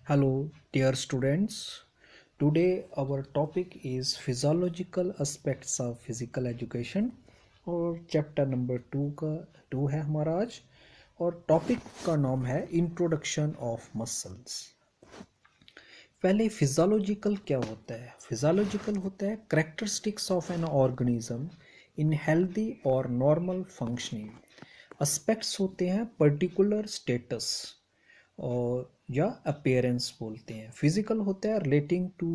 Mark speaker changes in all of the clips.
Speaker 1: Hello, dear students. Today our topic is physiological aspects of physical education और chapter number 2 है हमारा आज। और टॉपिक का नाम है इंट्रोडक्शन ऑफ मसल्स। पहले फिजियोलॉजिकल क्या होता है? फिजियोलॉजिकल होता है characteristics of an organism in healthy और नॉर्मल फंक्शनिंग। एस्पेक्ट्स होते हैं पर्टिकुलर स्टेटस और या अपीयरेंस बोलते हैं। फिजिकल होता है रिलेटिंग टू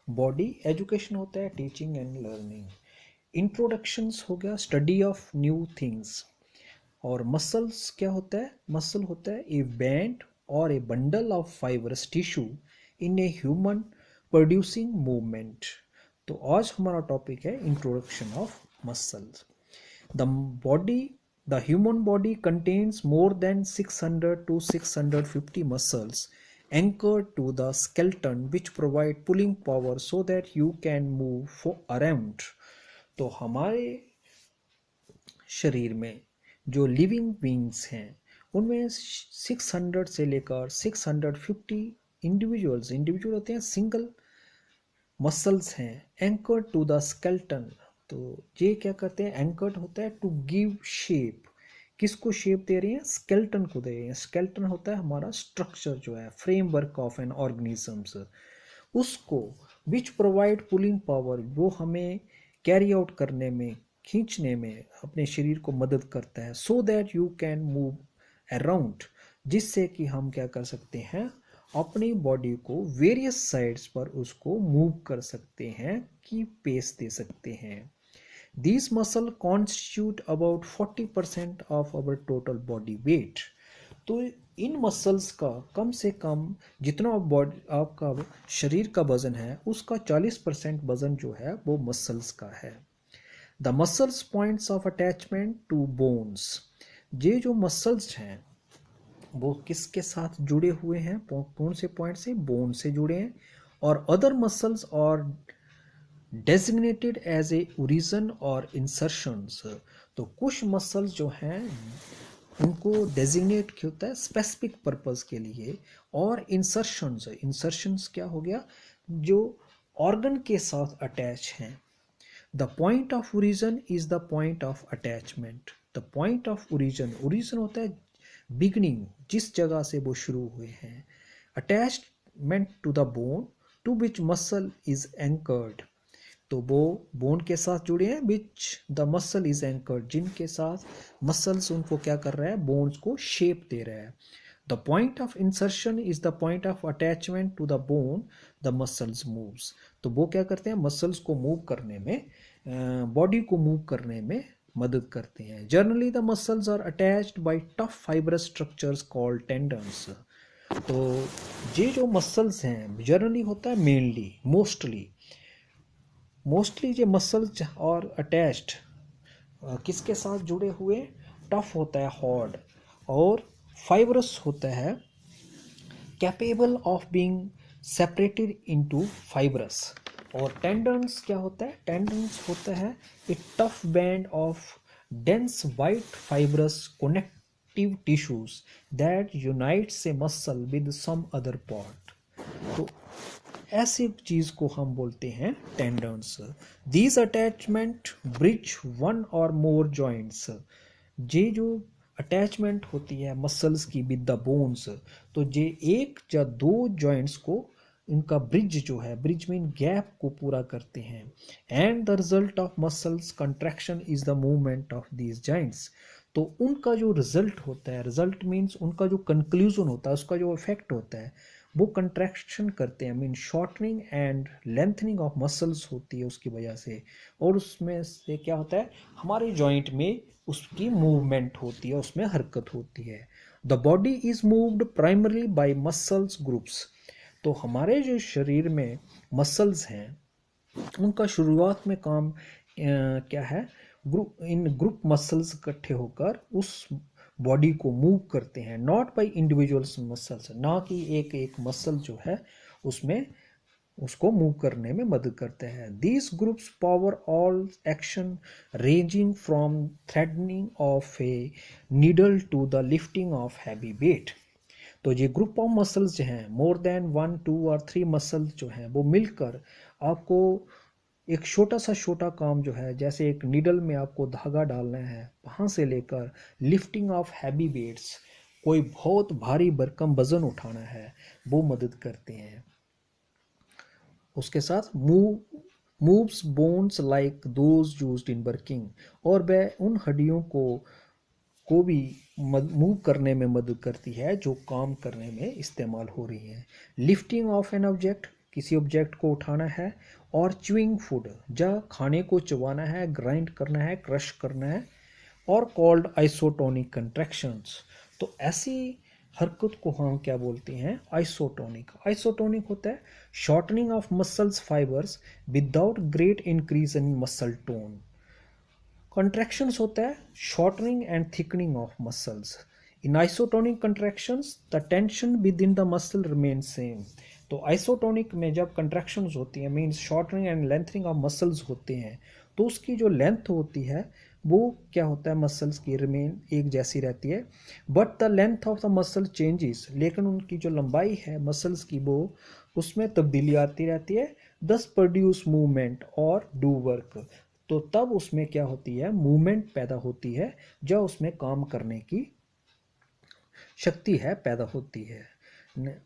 Speaker 1: बॉडी, एजुकेशन होता है टीचिंग एंड लर्निंग। इंट्रोडक्शंस हो गया स्टडी ऑफ न्यू थिंग्स। और मसल्स क्या होता है? मसल होता है ए बैंड और ए bundle of fibrous tissue in a human producing movement. तो आज हमारा टॉपिक है introduction of muscles. The body, the human body contains more than 600 to 650 muscles anchored to the skeleton which provide pulling power so that you can move around. तो हमारे शरीर में जो living beings हैं उनमें 600 से लेकर 650 इंडिविजुअल होते हैं, सिंगल मसल्स हैं एंकर्ड टू द स्केल्टन। तो ये क्या करते हैं? एंकर्ड होता है टू गिव शेप। किसको शेप दे रहे हैं? स्केल्टन को दे रहे हैं। स्केल्टन होता है हमारा स्ट्रक्चर जो है, फ्रेमवर्क ऑफ एन ऑर्गेनिजम्स, उसको विच प्रोवाइड पुलिंग पावर, वो हमें कैरी आउट करने में, खींचने में अपने शरीर को मदद करता है। So that you can move around, जिससे कि हम क्या कर सकते हैं? अपनी बॉडी को वेरियस साइड्स पर उसको मूव कर सकते हैं, की पेस दे सकते हैं। These muscle constitute about 40% of our total body weight. तो इन मसल्स का कम से कम जितना बॉडी आपका शरीर का वजन है उसका 40% वजन जो है वो मसल्स का है। The muscles points of attachment to bones. ये जो मसल्स हैं वो किसके साथ जुड़े हुए हैं? कौन से पॉइंट से? बोन से जुड़े हैं। और अदर मसल्स और डेजिग्नेटेड एज ए ओरिजन और इंसर्शंस। तो कुछ मसल्स जो हैं उनको डेजिग्नेट क्या होता है? स्पेसिफिक पर्पस के लिए। और इंसर्शंस क्या हो गया? जो ऑर्गन के साथ अटैच हैं। The point of origin is the point of attachment. The point of origin होता है बिगनिंग, जिस जगह से वो शुरू हुए हैं। Attachment to the bone to which muscle is anchored. तो वो बोन के साथ जुड़े हैं, which the muscle is anchored, जिनके साथ मसल्स उनको क्या कर रहा है? बोन्स को शेप दे रहा है। The point of insertion is the point of attachment to the bone the muscles moves. तो वो क्या करते हैं? मसल्स को मूव करने में, बॉडी को मूव करने में मदद करते हैं। Generally the muscles are attached by tough fibrous structures called tendons. तो ये जो मसल्स हैं जनरली होता है मेनली मोस्टली ये मसल्स और अटैच्ड किसके साथ जुड़े हुए? टफ होता है हार्ड, और फाइबरस होता है capable of being separated into fibrous. और टेंडन्स क्या होता है? टेंडन्स होता है a tough band of dense white fibrous connective tissues that unites a muscle with some other part. तो ऐसी चीज को हम बोलते हैं tendons. These attachment bridge one or more joints. ये जो अटैचमेंट होती है मसल्स की विद द बोन्स, तो ये एक या दो जॉइंट्स को, इनका ब्रिज जो है, ब्रिज मीन गैप को पूरा करते हैं। And the result of muscles contraction is the movement of these joints. तो उनका जो रिजल्ट होता है, रिजल्ट मीन्स उनका जो कंक्लूजन होता है, उसका जो इफेक्ट होता है, वो कंट्रैक्शन करते हैं, mean shortening and lengthening of muscles होती है उसकी वजह से। और उसमें से क्या होता है? हमारे जॉइंट में उसकी मूवमेंट होती है, उसमें हरकत होती है। The body is moved primarily bye muscles groups. तो हमारे जो शरीर में मसल्स हैं उनका शुरुआत में काम क्या है? ग्रुप मसल्स इकट्ठे होकर उस बॉडी को मूव करते हैं। नॉट बाय इंडिविजुअल्स मसल्स, ना कि एक एक मसल जो है उसमें उसको मूव करने में मदद करते हैं। These groups power all action ranging from threading of a needle to the lifting of heavy weight. तो ये ग्रुप ऑफ मसल्स जो हैं, मोर देन 1 2 और 3 मसल्स जो हैं वो मिलकर आपको एक छोटा काम जो है, जैसे एक नीडल में आपको धागा डालना है, वहाँ से लेकर लिफ्टिंग ऑफ हैवी वेट्स, कोई बहुत भारी भरकम वजन उठाना है, वो मदद करते हैं। उसके साथ moves bones like those used in working, और वह उन हड्डियों को भी मूव करने में मदद करती है जो काम करने में इस्तेमाल हो रही हैं। लिफ्टिंग ऑफ एन ऑब्जेक्ट, किसी ऑब्जेक्ट को उठाना है, और च्यूइंग फूड, जहाँ खाने को चबाना है, ग्राइंड करना है, क्रश करना है, और कॉल्ड आइसोटोनिक कंट्रैक्शंस। तो ऐसी हरकत को हम क्या बोलते हैं? आइसोटोनिक। आइसोटोनिक होता है shortening of muscles fibres without great increase in muscle tone. Contractions होता है shortening and thickening of muscles. In isotonic contractions, the tension within the muscle remains same. तो isotonic में जब contractions होती हैं, means shortening and lengthening of muscles होते हैं, तो उसकी जो लेंथ होती है वो क्या होता है, मसल्स की रिमेन एक जैसी रहती है, but the length of the muscle changes, लेकिन उनकी जो लंबाई है मसल्स की वो उसमें तब्दीली आती रहती है, दस प्रोड्यूस मूवमेंट और डू वर्क। तो तब उसमें क्या होती है, मूवमेंट पैदा होती है, जब उसमें काम करने की शक्ति है पैदा होती है।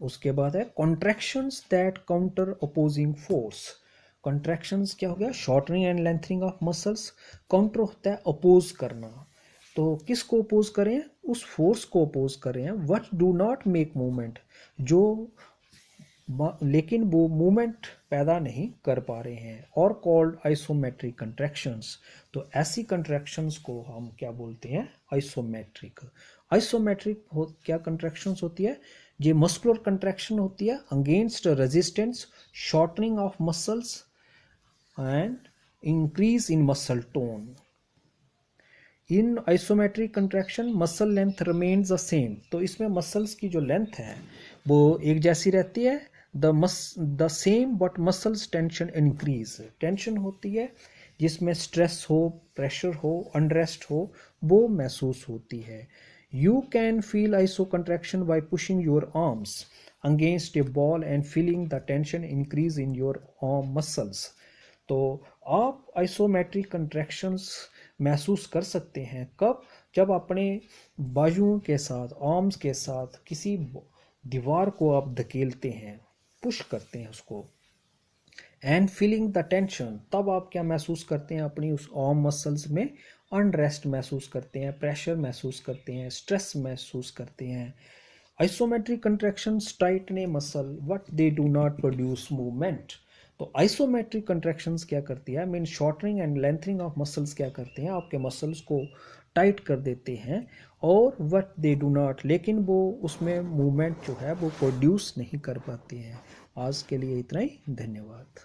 Speaker 1: उसके बाद है contractions that counter opposing force. Contractions क्या हो गया, shortening and lengthening of muscles. Counter होता है अपोज करना, तो किसको अपोज करें, उस फोर्स को अपोज करें what do not make movement, जो लेकिन वो मूवमेंट पैदा नहीं कर पा रहे हैं, और कॉल्ड आइसोमेट्रिक कंट्रैक्शंस। तो ऐसी कंट्रैक्शंस को हम क्या बोलते हैं, आइसोमेट्रिक। आइसोमेट्रिक क्या कंट्रैक्शंस होती है, ये मस्कुलर कंट्रैक्शन होती है against resistance, shortening of muscles and increase in muscle tone. In isometric contraction muscle length remains the same. तो इसमें मसल्स की जो लेंथ है वो एक जैसी रहती है, the same but muscles tension increase. Tension होती है जिसमें स्ट्रेस हो, प्रेशर हो, अनरेस्ट हो, वो महसूस होती है। You can feel iso contraction bye pushing your arms against A ball and feeling the tension increase in your arm muscles. तो आप आइसोमेट्रिक कंट्रैक्शंस महसूस कर सकते हैं कब, जब अपने बाजुओं के साथ, आर्म्स के साथ किसी दीवार को आप धकेलते हैं, पुश करते हैं उसको, एंड फीलिंग द टेंशन, तब आप क्या महसूस करते हैं, अपनी उस आर्म मसल्स में अनरेस्ट महसूस करते हैं, प्रेशर महसूस करते हैं, स्ट्रेस महसूस करते हैं। Isometric contractions Titan A muscle but they do not produce movement. तो आइसोमेट्रिक कंट्रैक्शंस क्या करती है, mean shortening and lengthening of muscles क्या करते हैं, आपके मसल्स को टाइट कर देते हैं, और वट दे डू नॉट, लेकिन वो उसमें मूवमेंट जो है वो प्रोड्यूस नहीं कर पाती हैं। आज के लिए इतना ही, धन्यवाद।